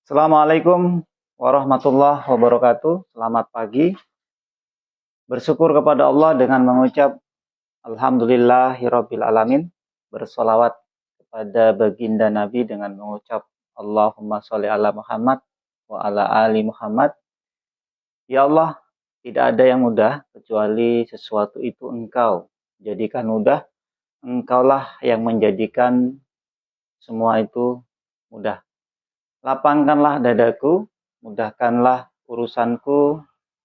Assalamualaikum warahmatullahi wabarakatuh. Selamat pagi. Bersyukur kepada Allah dengan mengucap Alhamdulillahirabbil alamin. Bersolawat kepada baginda Nabi dengan mengucap Allahumma sholli ala Muhammad wa ala ali Muhammad. Ya Allah, tidak ada yang mudah kecuali sesuatu itu Engkau jadikan mudah. Engkaulah yang menjadikan semua itu mudah. Lapangkanlah dadaku, mudahkanlah urusanku,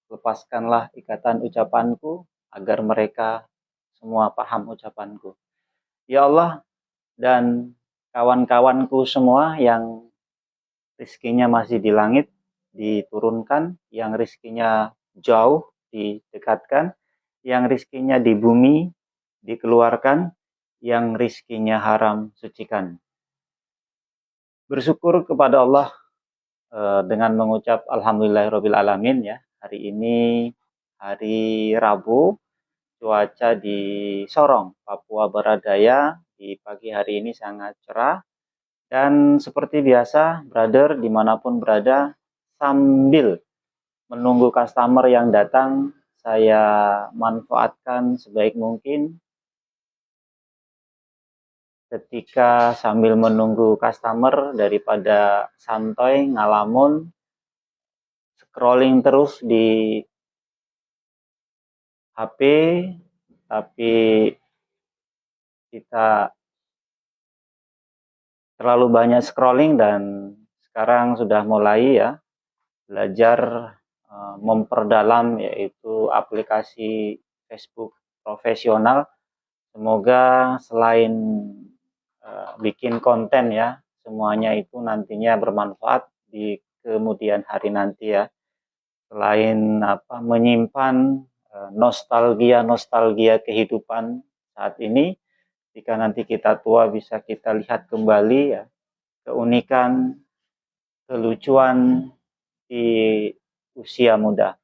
lepaskanlah ikatan ucapanku, agar mereka semua paham ucapanku. Ya Allah, dan kawan-kawanku semua yang rizkinya masih di langit, diturunkan, yang rizkinya jauh, didekatkan, yang rizkinya di bumi, dikeluarkan, yang rizkinya haram, sucikan. Bersyukur kepada Allah dengan mengucap Alhamdulillahirabbil alamin ya. Hari ini hari Rabu, cuaca di Sorong, Papua Barat Daya di pagi hari ini sangat cerah. Dan seperti biasa, brother dimanapun berada, sambil menunggu customer yang datang, saya manfaatkan sebaik mungkin ketika sambil menunggu customer daripada santai ngalamun scrolling terus di HP, tapi kita terlalu banyak scrolling dan sekarang sudah mulai ya belajar memperdalam yaitu aplikasi Facebook profesional. Semoga selain bikin konten ya, semuanya itu nantinya bermanfaat di kemudian hari nanti ya. Selain menyimpan nostalgia kehidupan saat ini, jika nanti kita tua bisa kita lihat kembali ya keunikan, kelucuan di usia muda.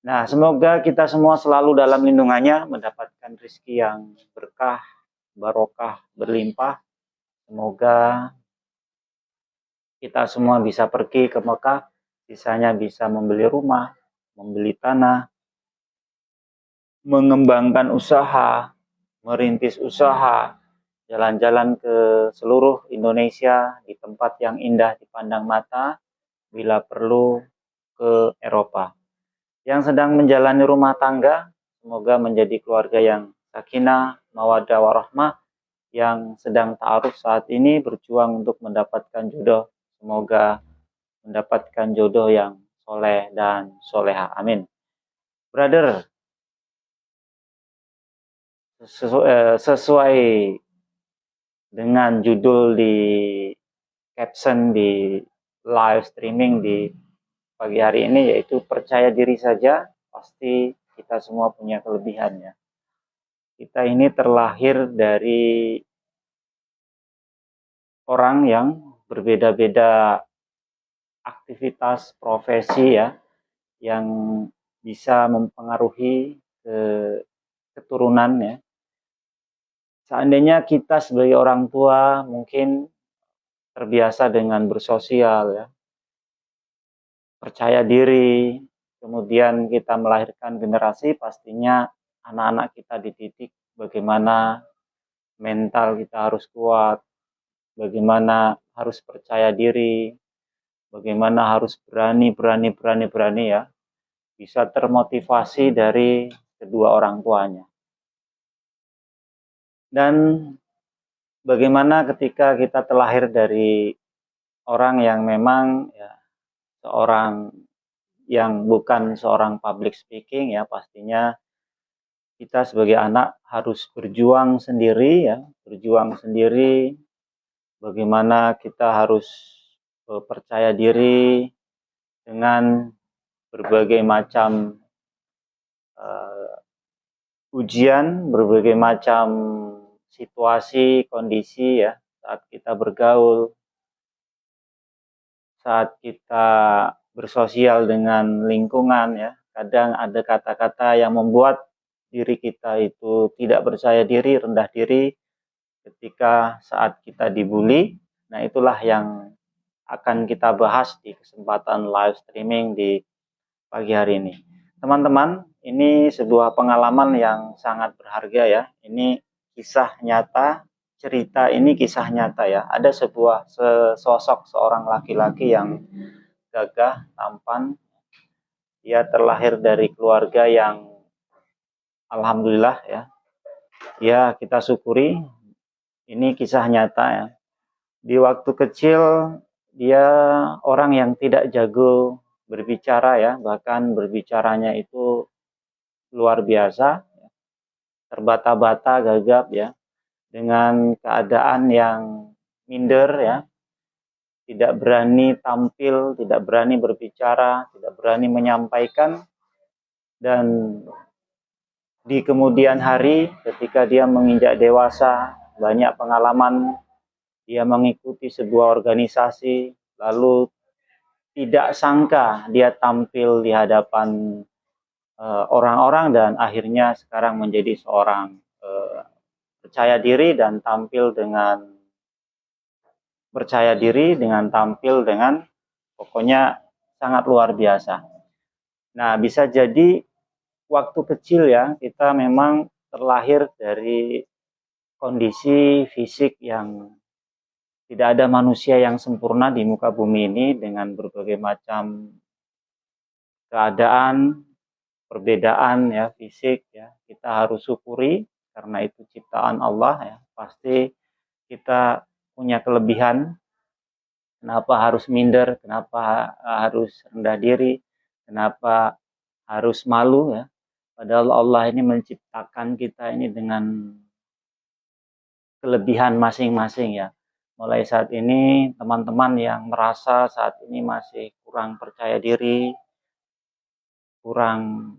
Nah, semoga kita semua selalu dalam lindungannya, mendapatkan rezeki yang berkah, barokah, berlimpah. Semoga kita semua bisa pergi ke Mekah, sisanya bisa membeli rumah, membeli tanah, mengembangkan usaha, merintis usaha, jalan-jalan ke seluruh Indonesia di tempat yang indah dipandang mata, bila perlu ke Eropa. Yang sedang menjalani rumah tangga, semoga menjadi keluarga yang sakinah, mawaddah warahmah, yang sedang ta'aruf saat ini berjuang untuk mendapatkan jodoh, semoga mendapatkan jodoh yang soleh dan soleha. Amin. Brother, sesuai dengan judul di caption di live streaming di pagi hari ini, yaitu percaya diri saja, pasti kita semua punya kelebihannya. Kita ini terlahir dari orang yang berbeda-beda aktivitas profesi ya, yang bisa mempengaruhi keturunan ya. Seandainya kita sebagai orang tua mungkin terbiasa dengan bersosial ya, percaya diri, kemudian kita melahirkan generasi, pastinya anak-anak kita dididik bagaimana mental kita harus kuat, bagaimana harus percaya diri, bagaimana harus berani ya, bisa termotivasi dari kedua orang tuanya. Dan bagaimana ketika kita terlahir dari orang yang memang ya, seorang yang bukan seorang public speaking ya, pastinya kita sebagai anak harus berjuang sendiri ya, bagaimana kita harus percaya diri dengan berbagai macam ujian, berbagai macam situasi, kondisi ya, saat kita bergaul, saat kita bersosial dengan lingkungan ya. Kadang ada kata-kata yang membuat diri kita itu tidak percaya diri, rendah diri ketika saat kita dibully. Nah, itulah yang akan kita bahas di kesempatan live streaming di pagi hari ini. Teman-teman, ini sebuah pengalaman yang sangat berharga ya. Ini kisah nyata, cerita ini kisah nyata ya. Ada sebuah sosok seorang laki-laki yang gagah, tampan. Dia terlahir dari keluarga yang alhamdulillah ya. Ya, kita syukuri ini kisah nyata ya. Di waktu kecil dia orang yang tidak jago berbicara ya, bahkan berbicaranya itu luar biasa, terbata-bata, gagap ya, dengan keadaan yang minder ya, tidak berani tampil, tidak berani berbicara, tidak berani menyampaikan. Dan di kemudian hari ketika dia menginjak dewasa, banyak pengalaman, dia mengikuti sebuah organisasi, lalu tidak sangka dia tampil di hadapan orang-orang dan akhirnya sekarang menjadi seorang percaya diri dan tampil dengan percaya diri dengan tampil dengan pokoknya sangat luar biasa. Nah, bisa jadi waktu kecil ya kita memang terlahir dari kondisi fisik yang tidak ada manusia yang sempurna di muka bumi ini dengan berbagai macam keadaan, perbedaan ya fisik ya. Kita harus syukuri karena itu ciptaan Allah ya. Pasti kita punya kelebihan. Kenapa harus minder? Kenapa harus rendah diri? Kenapa harus malu ya? Padahal Allah ini menciptakan kita ini dengan kelebihan masing-masing ya. Mulai saat ini teman-teman yang merasa saat ini masih kurang percaya diri, kurang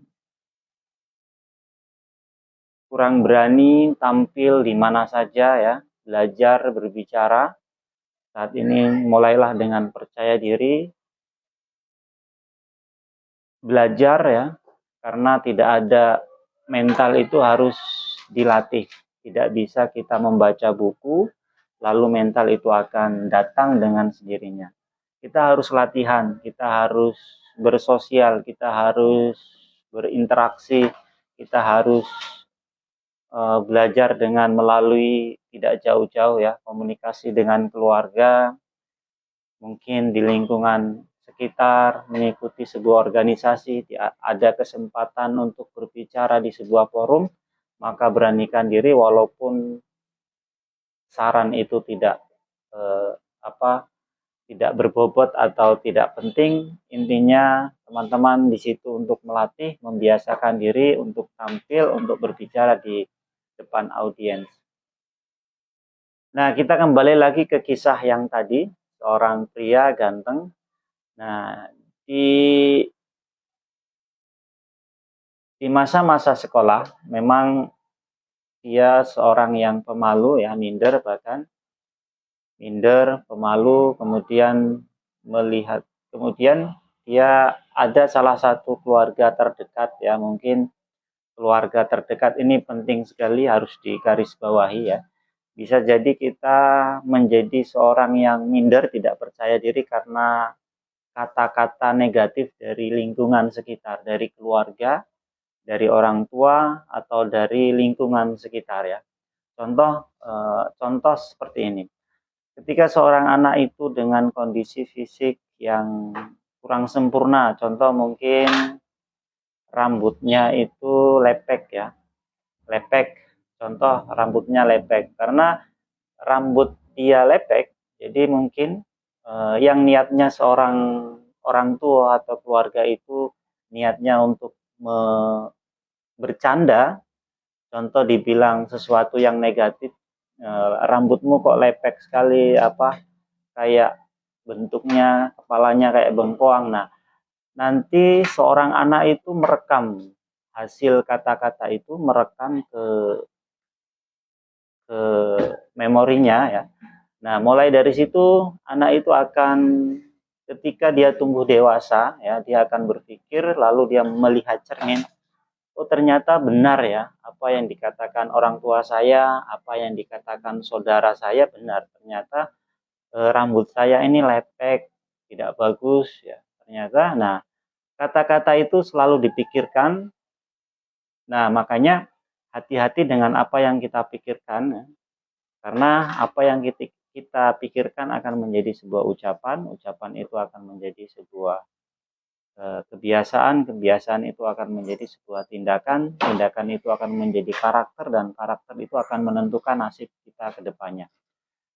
berani tampil di mana saja ya, belajar berbicara. Saat ini mulailah dengan percaya diri, belajar ya, karena tidak ada mental itu harus dilatih. Tidak bisa kita membaca buku, lalu mental itu akan datang dengan sendirinya. Kita harus latihan, kita harus bersosial, kita harus berinteraksi, kita harus belajar dengan melalui tidak jauh-jauh ya, komunikasi dengan keluarga, mungkin di lingkungan sekitar, mengikuti sebuah organisasi, ada kesempatan untuk berbicara di sebuah forum, maka beranikan diri walaupun saran itu tidak tidak berbobot atau tidak penting. Intinya teman-teman di situ untuk melatih, membiasakan diri untuk tampil, untuk berbicara di depan audiens. Nah, kita kembali lagi ke kisah yang tadi, seorang pria ganteng. Nah, di masa-masa sekolah memang dia seorang yang pemalu ya, minder bahkan. Minder, pemalu, kemudian dia ada salah satu keluarga terdekat ya, mungkin keluarga terdekat ini penting sekali harus digarisbawahi ya. Bisa jadi kita menjadi seorang yang minder, tidak percaya diri karena kata-kata negatif dari lingkungan sekitar, dari keluarga, dari orang tua, atau dari lingkungan sekitar ya. Contoh seperti ini. Ketika seorang anak itu dengan kondisi fisik yang kurang sempurna, contoh mungkin rambutnya itu lepek ya, lepek, contoh rambutnya lepek, karena rambut dia lepek, jadi mungkin yang niatnya seorang orang tua atau keluarga itu niatnya untuk bercanda, contoh dibilang sesuatu yang negatif, rambutmu kok lepek sekali, kayak bentuknya kepalanya kayak bengkoang. Nah, nanti seorang anak itu merekam hasil kata-kata itu, merekam ke memorinya ya. Nah, mulai dari situ anak itu akan ketika dia tumbuh dewasa ya, dia akan berpikir lalu dia melihat cermin. Oh, ternyata benar ya, apa yang dikatakan orang tua saya, apa yang dikatakan saudara saya benar. Ternyata rambut saya ini lepek, tidak bagus ya. Ternyata, nah kata-kata itu selalu dipikirkan. Nah, makanya hati-hati dengan apa yang kita pikirkan ya. Karena apa yang kita pikirkan akan menjadi sebuah ucapan, ucapan itu akan menjadi sebuah kebiasaan, kebiasaan itu akan menjadi sebuah tindakan, tindakan itu akan menjadi karakter, dan karakter itu akan menentukan nasib kita ke depannya.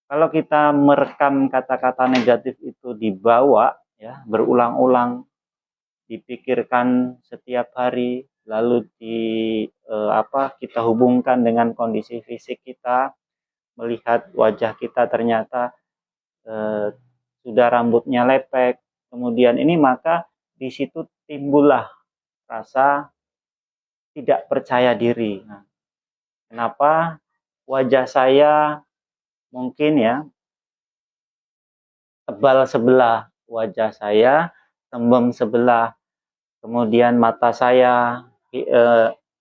Kalau kita merekam kata-kata negatif itu dibawa ya berulang-ulang, dipikirkan setiap hari, lalu kita hubungkan dengan kondisi fisik kita, melihat wajah kita ternyata sudah rambutnya lepek, kemudian ini, maka di situ timbullah rasa tidak percaya diri. Nah, kenapa wajah saya mungkin ya tebal sebelah, wajah saya tembem sebelah, kemudian mata saya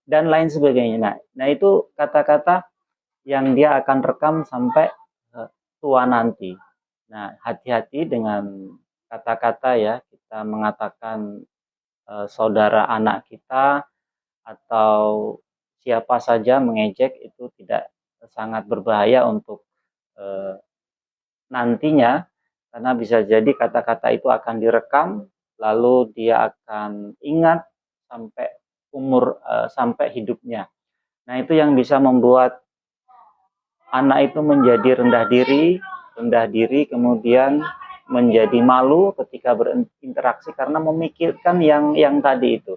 dan lain sebagainya. Nah itu kata-kata yang dia akan rekam sampai tua nanti. Nah, hati-hati dengan kata-kata ya, kita mengatakan saudara anak kita atau siapa saja mengejek, itu tidak sangat berbahaya untuk nantinya, karena bisa jadi kata-kata itu akan direkam, lalu dia akan ingat sampai sampai hidupnya. Nah, itu yang bisa membuat anak itu menjadi rendah diri, kemudian menjadi malu ketika berinteraksi karena memikirkan yang tadi itu.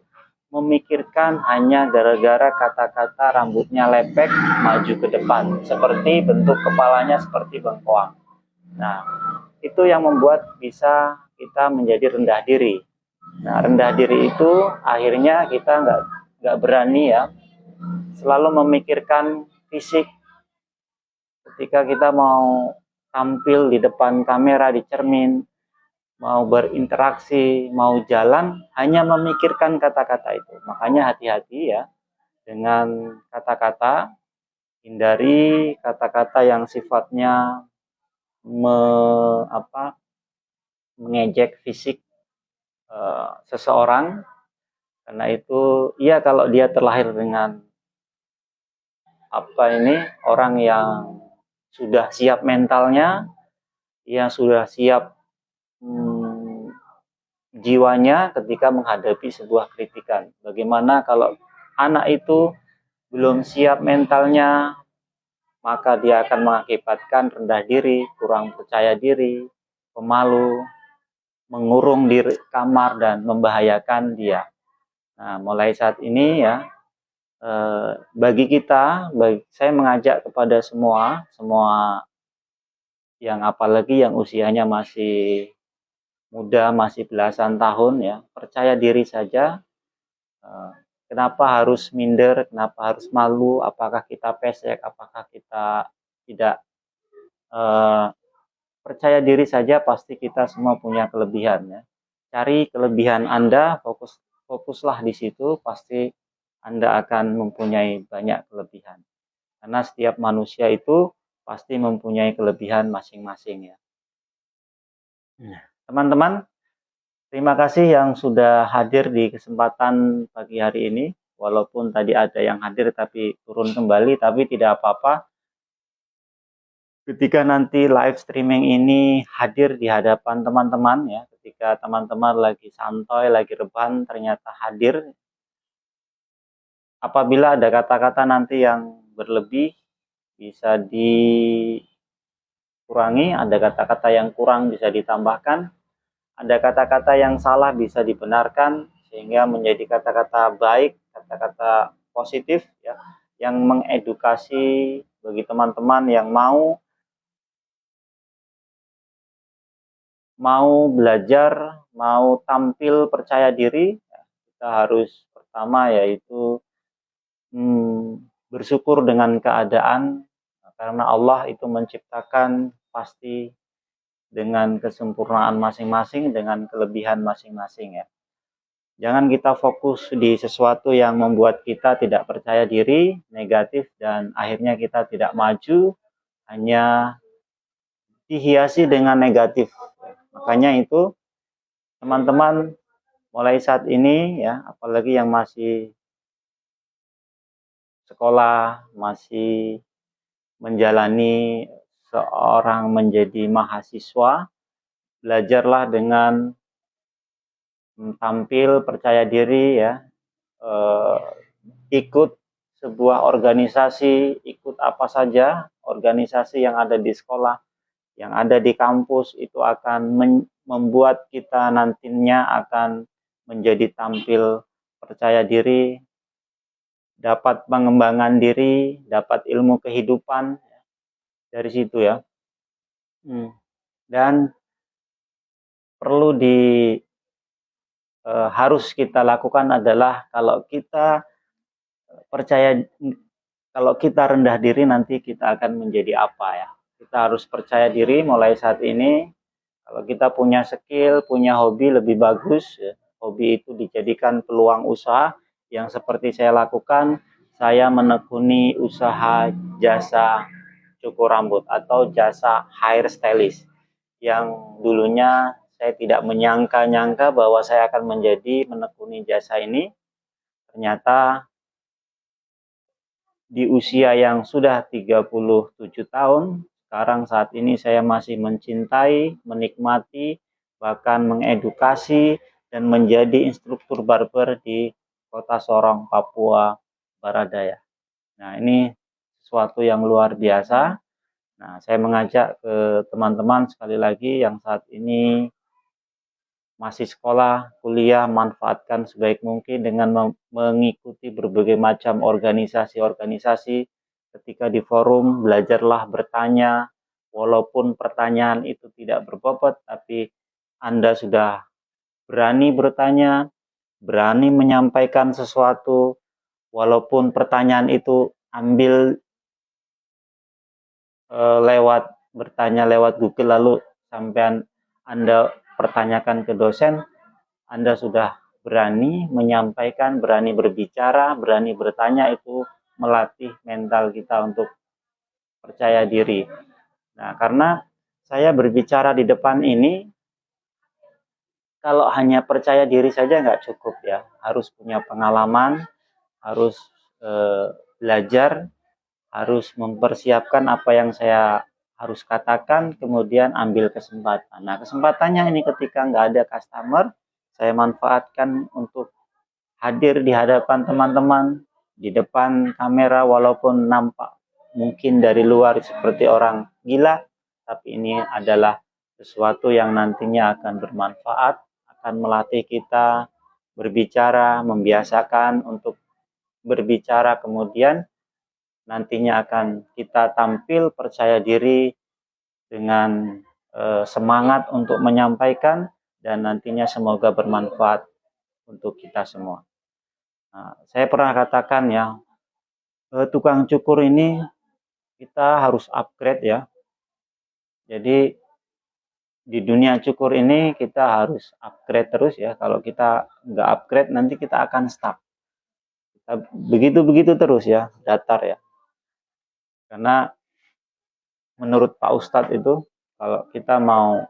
Memikirkan hanya gara-gara kata-kata rambutnya lepek maju ke depan, seperti bentuk kepalanya seperti bengkoang. Nah, itu yang membuat bisa kita menjadi rendah diri. Nah, rendah diri itu akhirnya kita nggak berani ya, selalu memikirkan fisik. Ketika kita mau tampil di depan kamera, di cermin, mau berinteraksi, mau jalan, hanya memikirkan kata-kata itu. Makanya hati-hati ya dengan kata-kata, hindari kata-kata yang sifatnya mengejek fisik seseorang. Karena itu, ya kalau dia terlahir dengan orang yang sudah siap mentalnya, yang sudah siap jiwanya ketika menghadapi sebuah kritikan. Bagaimana kalau anak itu belum siap mentalnya, maka dia akan mengakibatkan rendah diri, kurang percaya diri, pemalu, mengurung diri kamar, dan membahayakan dia. Nah, mulai saat ini ya, saya mengajak kepada semua yang apalagi yang usianya masih muda, masih belasan tahun ya, percaya diri saja. Kenapa harus minder, kenapa harus malu, apakah kita pesek, apakah kita tidak percaya diri saja, pasti kita semua punya kelebihan ya. Cari kelebihan Anda, fokuslah di situ, pasti Anda akan mempunyai banyak kelebihan. Karena setiap manusia itu pasti mempunyai kelebihan masing-masing ya. Teman-teman, terima kasih yang sudah hadir di kesempatan pagi hari ini. Walaupun tadi ada yang hadir tapi turun kembali, tapi tidak apa-apa. Ketika nanti live streaming ini hadir di hadapan teman-teman ya, ketika teman-teman lagi santai, lagi rebahan, ternyata hadir. Apabila ada kata-kata nanti yang berlebih, bisa dikurangi, ada kata-kata yang kurang bisa ditambahkan, ada kata-kata yang salah bisa dibenarkan, sehingga menjadi kata-kata baik, kata-kata positif ya, yang mengedukasi bagi teman-teman yang mau belajar, mau tampil percaya diri. Kita harus pertama yaitu bersyukur dengan keadaan, karena Allah itu menciptakan pasti dengan kesempurnaan masing-masing, dengan kelebihan masing-masing ya. Jangan kita fokus di sesuatu yang membuat kita tidak percaya diri, negatif, dan akhirnya kita tidak maju, hanya dihiasi dengan negatif. Makanya itu teman-teman mulai saat ini ya, apalagi yang masih sekolah, masih menjalani seorang menjadi mahasiswa, belajarlah dengan tampil percaya diri ya, ikut sebuah organisasi, ikut apa saja organisasi yang ada di sekolah, yang ada di kampus, itu akan membuat kita nantinya akan menjadi tampil percaya diri, dapat pengembangan diri, dapat ilmu kehidupan dari situ ya. Dan perlu harus kita lakukan adalah kalau kita rendah diri, nanti kita akan menjadi apa ya. Kita harus percaya diri mulai saat ini. Kalau kita punya skill, punya hobi, lebih bagus ya. Hobi itu dijadikan peluang usaha, yang seperti saya lakukan. Saya menekuni usaha jasa cukur rambut atau jasa hair stylist, yang dulunya saya tidak menyangka-nyangka bahwa saya akan menekuni jasa ini. Ternyata di usia yang sudah 37 tahun, sekarang saat ini saya masih mencintai, menikmati, bahkan mengedukasi dan menjadi instruktur barber di Kota Sorong, Papua Barat Daya. Nah, ini sesuatu yang luar biasa. Nah, saya mengajak ke teman-teman sekali lagi yang saat ini masih sekolah, kuliah, manfaatkan sebaik mungkin dengan mengikuti berbagai macam organisasi-organisasi. Ketika di forum, belajarlah bertanya, walaupun pertanyaan itu tidak berbobot, tapi Anda sudah berani bertanya, berani menyampaikan sesuatu, walaupun pertanyaan itu ambil bertanya lewat Google, lalu sampai Anda pertanyakan ke dosen, Anda sudah berani menyampaikan, berani berbicara, berani bertanya. Itu melatih mental kita untuk percaya diri. Nah, karena saya berbicara di depan ini, kalau hanya percaya diri saja nggak cukup ya, harus punya pengalaman, harus belajar, harus mempersiapkan apa yang saya harus katakan, kemudian ambil kesempatan. Nah, kesempatannya ini ketika nggak ada customer, saya manfaatkan untuk hadir di hadapan teman-teman, di depan kamera, walaupun nampak mungkin dari luar seperti orang gila, tapi ini adalah sesuatu yang nantinya akan bermanfaat, akan melatih kita berbicara, membiasakan untuk berbicara, kemudian nantinya akan kita tampil percaya diri dengan semangat untuk menyampaikan, dan nantinya semoga bermanfaat untuk kita semua. Nah, saya pernah katakan ya, tukang cukur ini kita harus upgrade ya. Jadi di dunia cukur ini kita harus upgrade terus ya. Kalau kita nggak upgrade, nanti kita akan stuck. Kita begitu-begitu terus ya, datar ya. Karena menurut Pak Ustadz itu, kalau kita mau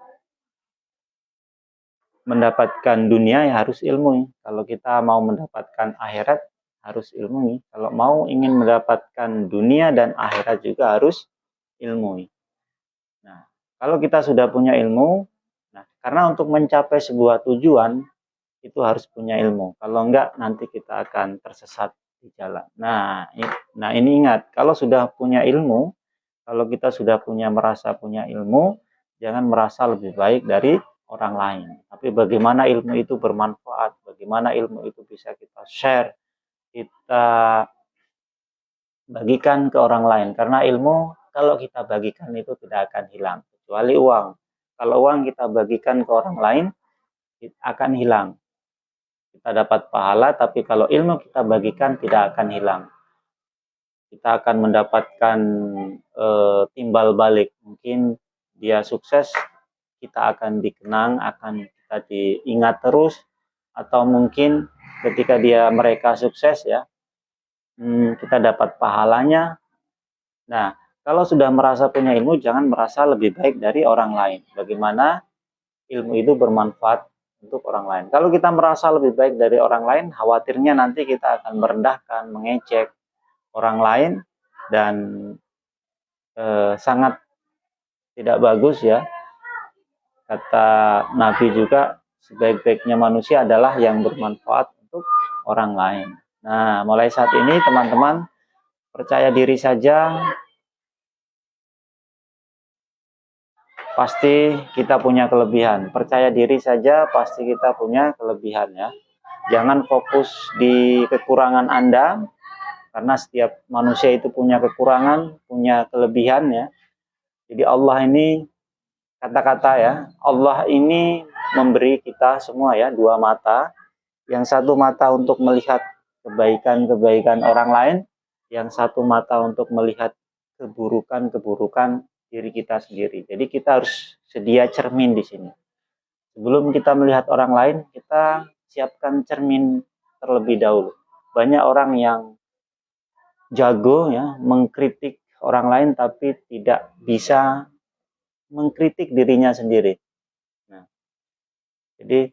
mendapatkan dunia ya harus ilmu. Kalau kita mau mendapatkan akhirat harus ilmu. Kalau mau ingin mendapatkan dunia dan akhirat juga harus ilmu. Nah, kalau kita sudah punya ilmu, nah karena untuk mencapai sebuah tujuan itu harus punya ilmu. Kalau enggak, nanti kita akan tersesat di jalan. Nah ini ingat, kalau sudah punya ilmu, kalau kita sudah merasa punya ilmu, jangan merasa lebih baik dari orang lain. Tapi bagaimana ilmu itu bermanfaat, bagaimana ilmu itu bisa kita share, kita bagikan ke orang lain. Karena ilmu kalau kita bagikan itu tidak akan hilang, kecuali uang. Kalau uang kita bagikan ke orang lain, akan hilang. Kita dapat pahala, tapi kalau ilmu kita bagikan tidak akan hilang. Kita akan mendapatkan timbal balik. Mungkin dia sukses, kita akan dikenang, akan kita diingat terus. Atau mungkin ketika mereka sukses ya, kita dapat pahalanya. Nah, Kalau sudah merasa punya ilmu, jangan merasa lebih baik dari orang lain. Bagaimana ilmu itu bermanfaat untuk orang lain. Kalau kita merasa lebih baik dari orang lain, khawatirnya nanti kita akan merendahkan, mengecek orang lain, dan sangat tidak bagus ya. Kata Nabi juga, sebaik-baiknya manusia adalah yang bermanfaat untuk orang lain. Nah, mulai saat ini teman-teman percaya diri saja, pasti kita punya kelebihan. Percaya diri saja, pasti kita punya kelebihan ya. Jangan fokus di kekurangan Anda, karena setiap manusia itu punya kekurangan, punya kelebihan ya. Jadi Allah ini, kata-kata ya, Allah ini memberi kita semua ya dua mata. Yang satu mata untuk melihat kebaikan-kebaikan orang lain, yang satu mata untuk melihat keburukan-keburukan diri kita sendiri. Jadi kita harus sedia cermin di sini. Sebelum kita melihat orang lain, kita siapkan cermin terlebih dahulu. Banyak orang yang jago ya mengkritik orang lain tapi tidak bisa mengkritik dirinya sendiri. Nah, jadi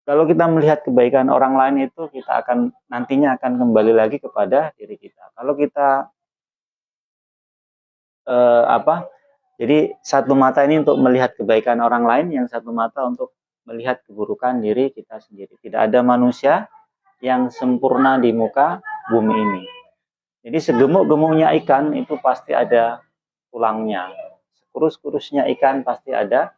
kalau kita melihat kebaikan orang lain itu, kita akan nantinya akan kembali lagi kepada diri kita. Kalau kita jadi satu mata ini untuk melihat kebaikan orang lain, yang satu mata untuk melihat keburukan diri kita sendiri. Tidak ada manusia yang sempurna di muka bumi ini. Jadi segemuk-gemuknya ikan itu pasti ada tulangnya. Sekurus-kurusnya ikan pasti ada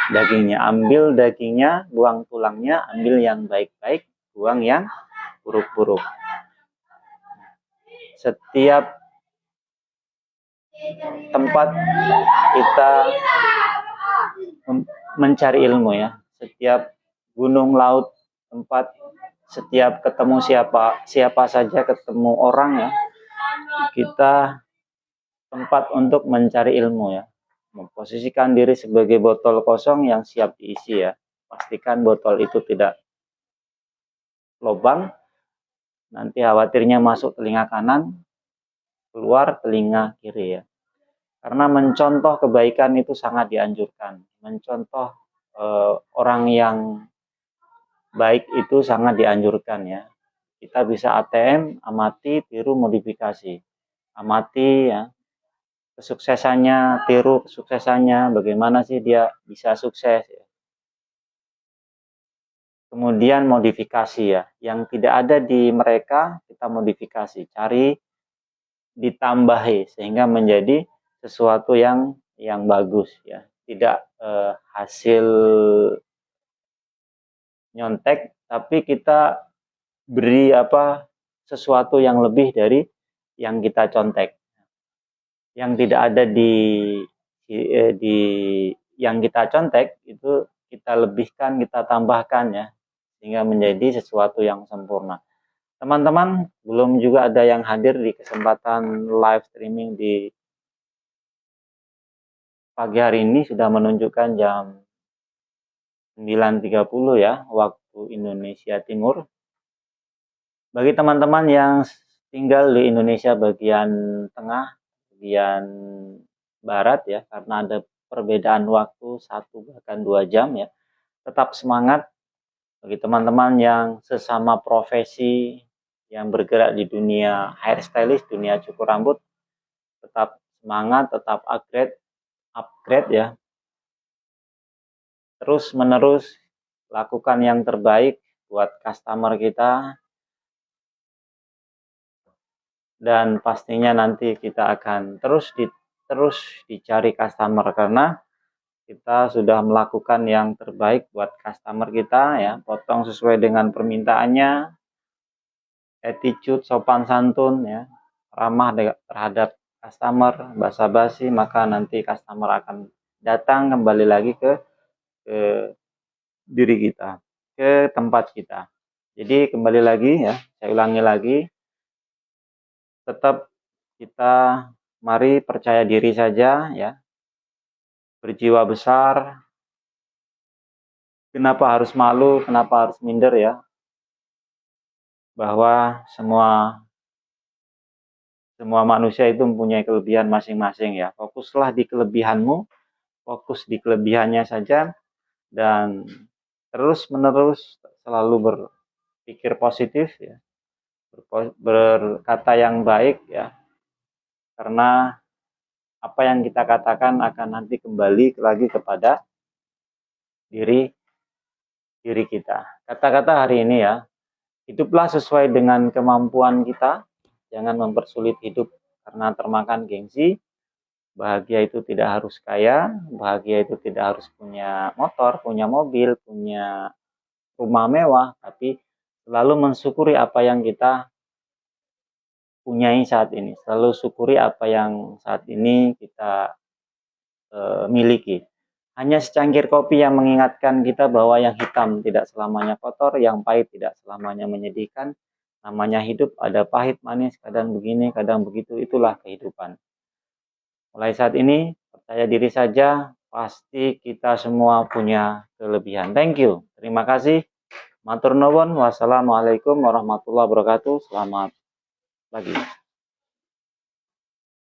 dagingnya. Ambil dagingnya, buang tulangnya, ambil yang baik-baik, buang yang buruk-buruk. Setiap tempat kita mencari ilmu ya. Setiap gunung, laut, tempat, setiap ketemu siapa saja, ketemu orang ya, kita tempat untuk mencari ilmu ya. Memposisikan diri sebagai botol kosong yang siap diisi ya. Pastikan botol itu tidak lubang, nanti khawatirnya masuk telinga kanan, keluar telinga kiri ya. Karena mencontoh kebaikan itu sangat dianjurkan. Mencontoh orang yang baik itu sangat dianjurkan ya. Kita bisa ATM, amati, tiru, modifikasi. Amati ya, kesuksesannya, tiru kesuksesannya, bagaimana sih dia bisa sukses ya. Kemudian modifikasi ya, yang tidak ada di mereka kita modifikasi, cari ditambahi sehingga menjadi sesuatu yang bagus ya, tidak hasil nyontek, tapi kita beri sesuatu yang lebih dari yang kita contek, yang tidak ada di yang kita contek itu kita lebihkan, kita tambahkan ya, sehingga menjadi sesuatu yang sempurna. Teman-teman, belum juga ada yang hadir di kesempatan live streaming di pagi hari ini, sudah menunjukkan jam 9.30 ya, waktu Indonesia Timur. Bagi teman-teman yang tinggal di Indonesia bagian tengah, bagian barat ya, karena ada perbedaan waktu 1 bahkan 2 jam ya, tetap semangat. Bagi teman-teman yang sesama profesi yang bergerak di dunia hairstylist, dunia cukur rambut, tetap semangat, tetap upgrade ya. Terus menerus lakukan yang terbaik buat customer kita, dan pastinya nanti kita akan terus dicari customer, karena kita sudah melakukan yang terbaik buat customer kita ya. Potong sesuai dengan permintaannya, attitude, sopan santun ya, ramah terhadap customer, basa-basi, maka nanti customer akan datang kembali lagi ke diri kita, ke tempat kita. Jadi kembali lagi ya, saya ulangi lagi, tetap kita mari percaya diri saja ya, berjiwa besar. Kenapa harus malu, kenapa harus minder ya, bahwa semua semua manusia itu mempunyai kelebihan masing-masing ya. Fokuslah di kelebihanmu, fokus di kelebihannya saja, dan terus-menerus selalu berpikir positif ya, berkata yang baik ya, karena apa yang kita katakan akan nanti kembali lagi kepada diri kita. Kata-kata hari ini ya, hiduplah sesuai dengan kemampuan kita, jangan mempersulit hidup karena termakan gengsi. Bahagia itu tidak harus kaya, bahagia itu tidak harus punya motor, punya mobil, punya rumah mewah, tapi selalu mensyukuri apa yang kita punyai saat ini. Selalu syukuri apa yang saat ini kita miliki. Hanya secangkir kopi yang mengingatkan kita bahwa yang hitam tidak selamanya kotor, yang pahit tidak selamanya menyedihkan. Namanya hidup, ada pahit, manis, kadang begini, kadang begitu, itulah kehidupan. Mulai saat ini, percaya diri saja, pasti kita semua punya kelebihan. Thank you. Terima kasih. Matur nuwun. Wassalamualaikum warahmatullahi wabarakatuh. Selamat pagi.